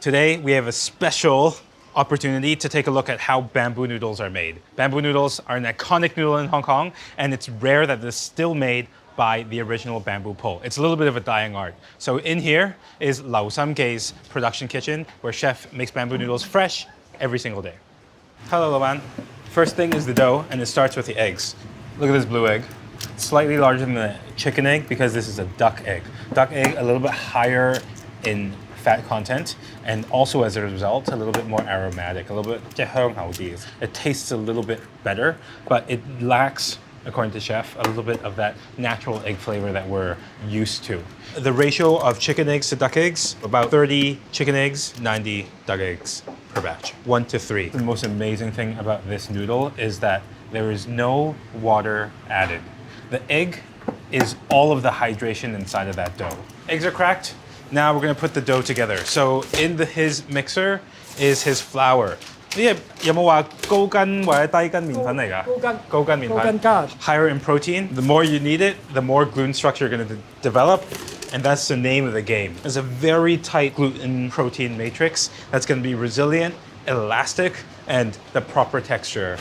Today we have a special opportunity to take a look at how bamboo noodles are made. Bamboo noodles are an iconic noodle in Hong Kong, and it's rare that it's still made by the original bamboo pole. It's a little bit of a dying art. So in here is Lau Sam Gei's production kitchen, where chef makes bamboo noodles fresh every single day. Hello, Lovan. First thing is the dough, and it starts with the eggs. Look at this blue egg. Slightly larger than the chicken egg because this is a duck egg. Duck egg, a little bit higher in fat content, and also as a result, a little bit more aromatic, a little bit, it tastes a little bit better, but it lacks, according to chef, a little bit of that natural egg flavor that we're used to. The ratio of chicken eggs to duck eggs, about 30 chicken eggs, 90 duck eggs per batch, 1-3. The most amazing thing about this noodle is that there is no water added. The egg is all of the hydration inside of that dough. Eggs are cracked. Now we're gonna put the dough together. So in his mixer is his flour. 有冇話高筋或者低筋麵粉嚟㗎？高筋麵粉。Higher in protein. The more you need it, the more gluten structure you're gonna develop. And that's the name of the game. It's a very tight gluten protein matrix that's gonna be resilient, elastic, and the proper texture.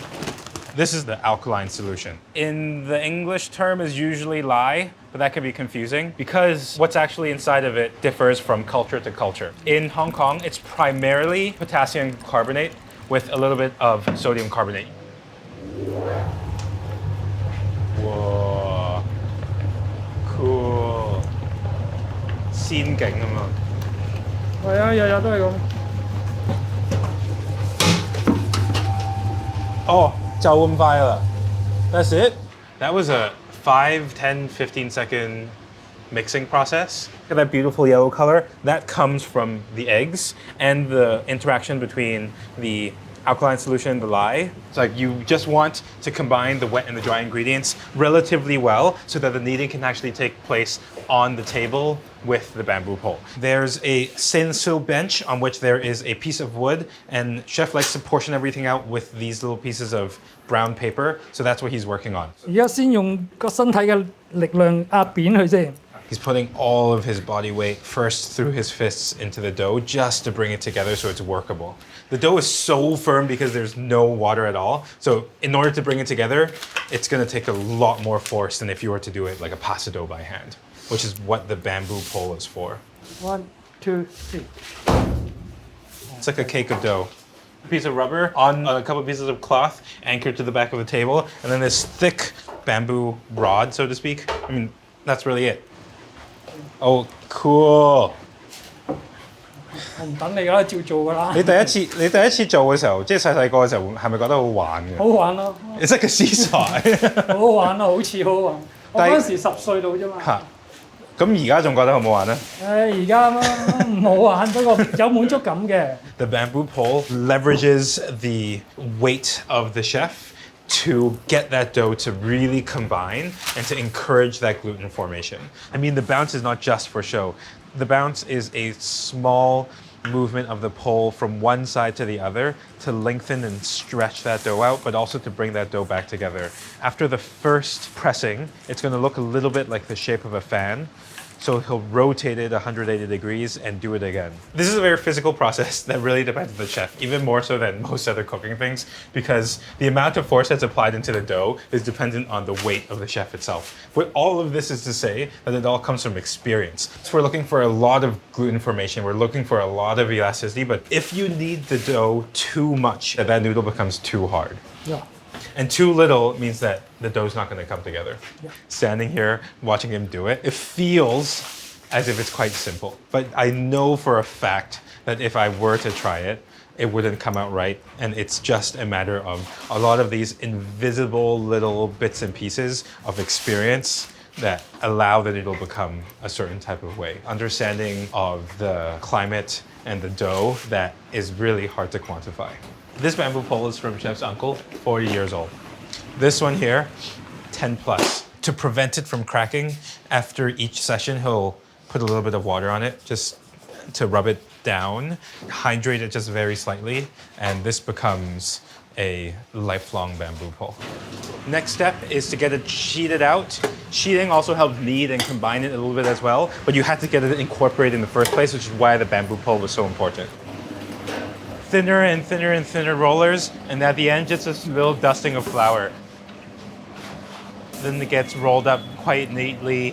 This is the alkaline solution. In the English term is usually lye, but that can be confusing because what's actually inside of it differs from culture to culture. In Hong Kong, it's primarily potassium carbonate with a little bit of sodium carbonate. Whoa, cool. 仙境啊嘛。係啊，日日都係咁。哦。That's it. That was a 5, 10, 15 second mixing process. Look at that beautiful yellow color. That comes from the eggs and the interaction between the alkaline solution, the lye. It's like you just want to combine the wet and the dry ingredients relatively well so that the kneading can actually take place on the table with the bamboo pole. There's a sensu bench on which there is a piece of wood, and chef likes to portion everything out with these little pieces of brown paper, so that's what he's working on. 而家先用個身體嘅力量壓扁佢先。He's putting all of his body weight first through his fists into the dough just to bring it together so it's workable. The dough is so firm because there's no water at all. So in order to bring it together, it's going to take a lot more force than if you were to do it like a pasta dough by hand, which is what the bamboo pole is for. 1, 2, 3. It's like a cake of dough. A piece of rubber on a couple of pieces of cloth anchored to the back of the table, and then this thick bamboo rod, so to speak. I mean, that's really it. Oh, cool. 我唔等你㗎，照做㗎啦。你第一次做嘅時候，即係細個嘅時候，係咪覺得好玩嘅？好玩咯。It's like a seesaw. 好好玩咯，好似好好玩。我嗰陣時10歲到啫嘛。嚇。咁而家仲覺得好唔好玩咧？而家唔好玩，不過有滿足感嘅。The bamboo pole leverages the weight of the chef to get that dough to really combine and to encourage that gluten formation. I mean, the bounce is not just for show. The bounce is a small movement of the pole from one side to the other to lengthen and stretch that dough out, but also to bring that dough back together. After the first pressing, it's going to look a little bit like the shape of a fan. So he'll rotate it 180 degrees and do it again. This is a very physical process that really depends on the chef, even more so than most other cooking things, because the amount of force that's applied into the dough is dependent on the weight of the chef itself. But all of this is to say that it all comes from experience. So we're looking for a lot of gluten formation, we're looking for a lot of elasticity, but if you knead the dough too much, that noodle becomes too hard. Yeah. And too little means that the dough's not going to come together. Yeah. Standing here, watching him do it, it feels as if it's quite simple. But I know for a fact that if I were to try it, it wouldn't come out right. And it's just a matter of a lot of these invisible little bits and pieces of experience that allow the noodle become a certain type of way. Understanding of the climate and the dough that is really hard to quantify. This bamboo pole is from chef's uncle, 40 years old. This one here, 10 plus. To prevent it from cracking, after each session, he'll put a little bit of water on it just to rub it down, hydrate it just very slightly, and this becomes a lifelong bamboo pole. Next step is to get it sheeted out. Sheeting also helps knead and combine it a little bit as well, but you had to get it incorporated in the first place, which is why the bamboo pole was so important. thinner and thinner and thinner rollers, and at the end, just a little dusting of flour. Then it gets rolled up quite neatly.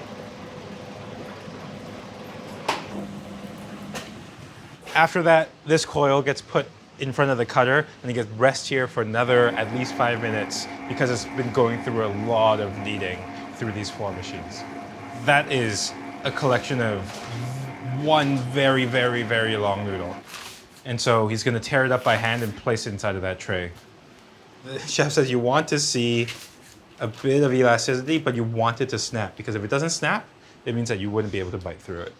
After that, this coil gets put in front of the cutter and it gets rest here for another at least 5 minutes because it's been going through a lot of kneading through these 4 machines. That is a collection of one very, very, very long noodle. And so he's gonna tear it up by hand and place it inside of that tray. The chef says you want to see a bit of elasticity, but you want it to snap, because if it doesn't snap, it means that you wouldn't be able to bite through it.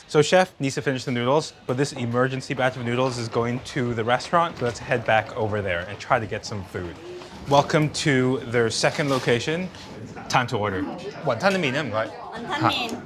So chef needs to finish the noodles, but this emergency batch of noodles is going to the restaurant, so let's head back over there and try to get some food. Welcome to their second location. Time to order. Wonton mean, Wonton.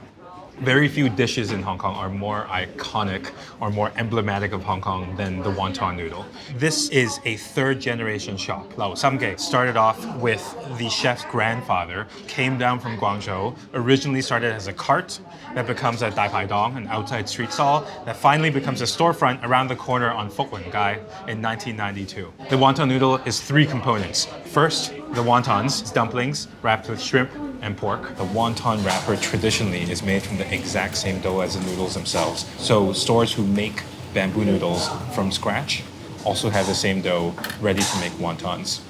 Very few dishes in Hong Kong are more iconic or more emblematic of Hong Kong than the wonton noodle. This is a 3rd generation shop. Lao Samge started off with the chef's grandfather, came down from Guangzhou, originally started as a cart that becomes a Dai Pai Dong, an outside street stall, that finally becomes a storefront around the corner on Fok Wen Gai in 1992. The wonton noodle is 3 components. First, the wontons, dumplings wrapped with shrimp and pork. The wonton wrapper traditionally is made from the exact same dough as the noodles themselves. So stores who make bamboo noodles from scratch also have the same dough ready to make wontons.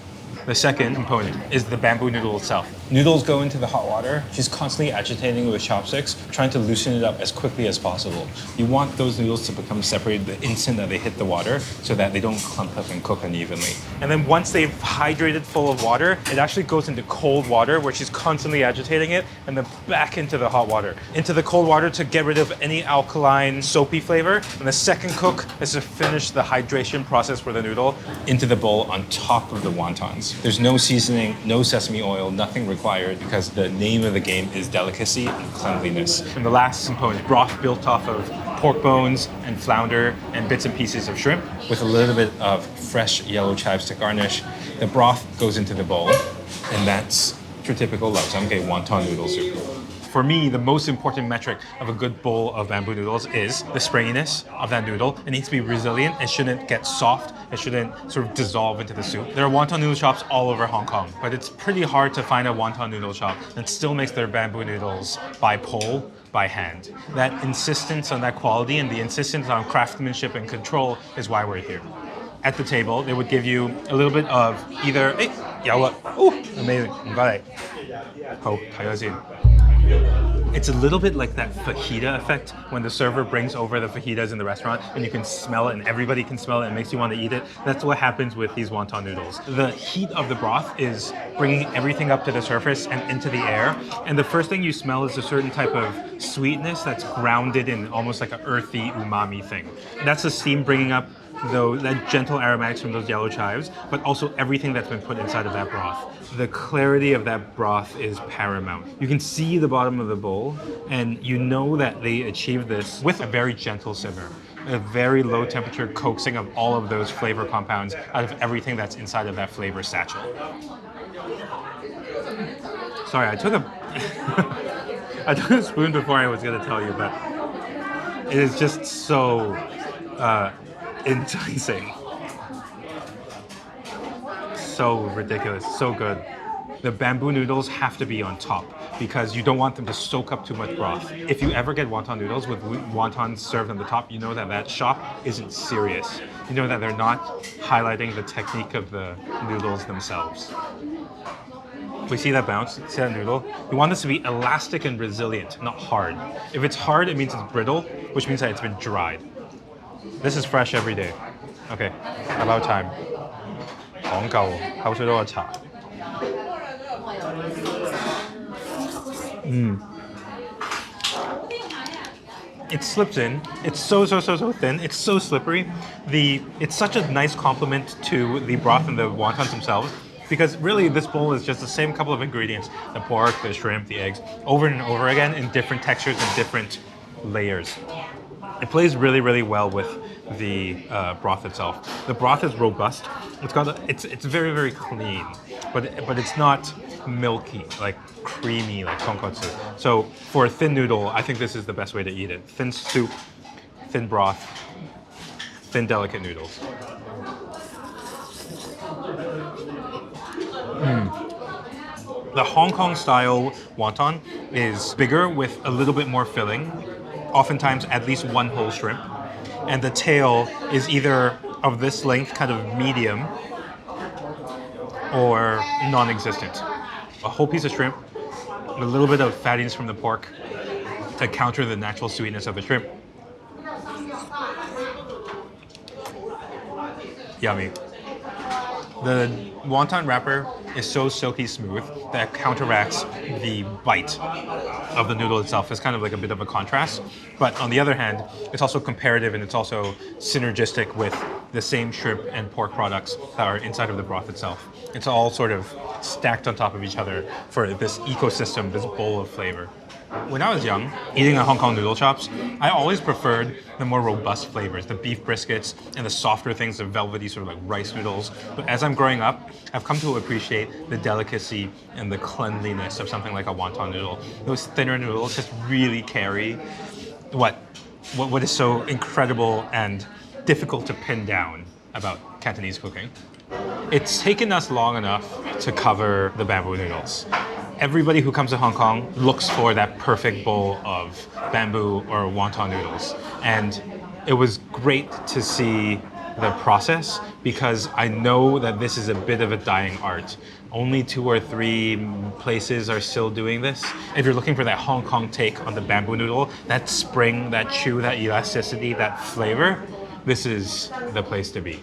The second component is the bamboo noodle itself. Noodles go into the hot water. She's constantly agitating with chopsticks, trying to loosen it up as quickly as possible. You want those noodles to become separated the instant that they hit the water so that they don't clump up and cook unevenly. And then once they've hydrated full of water, it actually goes into cold water where she's constantly agitating it, and then back into the hot water. Into the cold water to get rid of any alkaline, soapy flavor. And the second cook is to finish the hydration process for the noodle into the bowl on top of the wontons. There's no seasoning, no sesame oil, nothing required, because the name of the game is delicacy and cleanliness. And the last component, broth built off of pork bones and flounder and bits and pieces of shrimp with a little bit of fresh yellow chives to garnish. The broth goes into the bowl, and that's your typical Lao Samge wonton noodle soup. For me, the most important metric of a good bowl of bamboo noodles is the springiness of that noodle. It needs to be resilient. It shouldn't get soft. It shouldn't sort of dissolve into the soup. There are wonton noodle shops all over Hong Kong, but it's pretty hard to find a wonton noodle shop that still makes their bamboo noodles by pole, by hand. That insistence on that quality and the insistence on craftsmanship and control is why we're here. At the table, they would give you a little bit of either, amazing, it's a little bit like that fajita effect when the server brings over the fajitas in the restaurant and you can smell it and everybody can smell it and it makes you want to eat it. That's what happens with these wonton noodles. The heat of the broth is bringing everything up to the surface and into the air. And the first thing you smell is a certain type of sweetness that's grounded in almost like an earthy umami thing. And that's the steam bringing up that gentle aromatics from those yellow chives, but also everything that's been put inside of that broth. The clarity of that broth is paramount. You can see the bottom of the bowl, and you know that they achieved this with a very gentle simmer, a very low temperature coaxing of all of those flavor compounds out of everything that's inside of that flavor satchel. Sorry, I took a spoon before I was going to tell you, but it is just so enticing. So ridiculous, so good. The bamboo noodles have to be on top because you don't want them to soak up too much broth. If you ever get wonton noodles with wontons served on the top, you know that that shop isn't serious. You know that they're not highlighting the technique of the noodles themselves. We see that bounce, see that noodle? You want this to be elastic and resilient, not hard. If it's hard, it means it's brittle, which means that it's been dried. This is fresh every day. Okay, about time. 講夠，口水多過茶。It slips in. It's so thin. It's so slippery. It's such a nice complement to the broth and the wontons themselves, because really this bowl is just the same couple of ingredients: the pork, the shrimp, the eggs, over and over again in different textures and different layers. It plays really, really well with the broth itself. The broth is robust. It's very, very clean, but it's not milky, like creamy, like tonkotsu. So for a thin noodle, I think this is the best way to eat it. Thin soup, thin broth, thin, delicate noodles. The Hong Kong style wonton is bigger with a little bit more filling, oftentimes at least one whole shrimp. And the tail is either of this length, kind of medium, or non-existent. A whole piece of shrimp, a little bit of fattiness from the pork to counter the natural sweetness of the shrimp. Yummy. The wonton wrapper is so silky smooth that counteracts the bite of the noodle itself. It's kind of like a bit of a contrast. But on the other hand, it's also comparative and it's also synergistic with the same shrimp and pork products that are inside of the broth itself. It's all sort of stacked on top of each other for this ecosystem, this bowl of flavor. When I was young, eating at Hong Kong noodle shops, I always preferred the more robust flavors, the beef briskets and the softer things, the velvety sort of like rice noodles. But as I'm growing up, I've come to appreciate the delicacy and the cleanliness of something like a wonton noodle. Those thinner noodles just really carry what is so incredible and difficult to pin down about Cantonese cooking. It's taken us long enough to cover the bamboo noodles. Everybody who comes to Hong Kong looks for that perfect bowl of bamboo or wonton noodles. And it was great to see the process because I know that this is a bit of a dying art. Only 2 or 3 places are still doing this. If you're looking for that Hong Kong take on the bamboo noodle, that spring, that chew, that elasticity, that flavor, this is the place to be.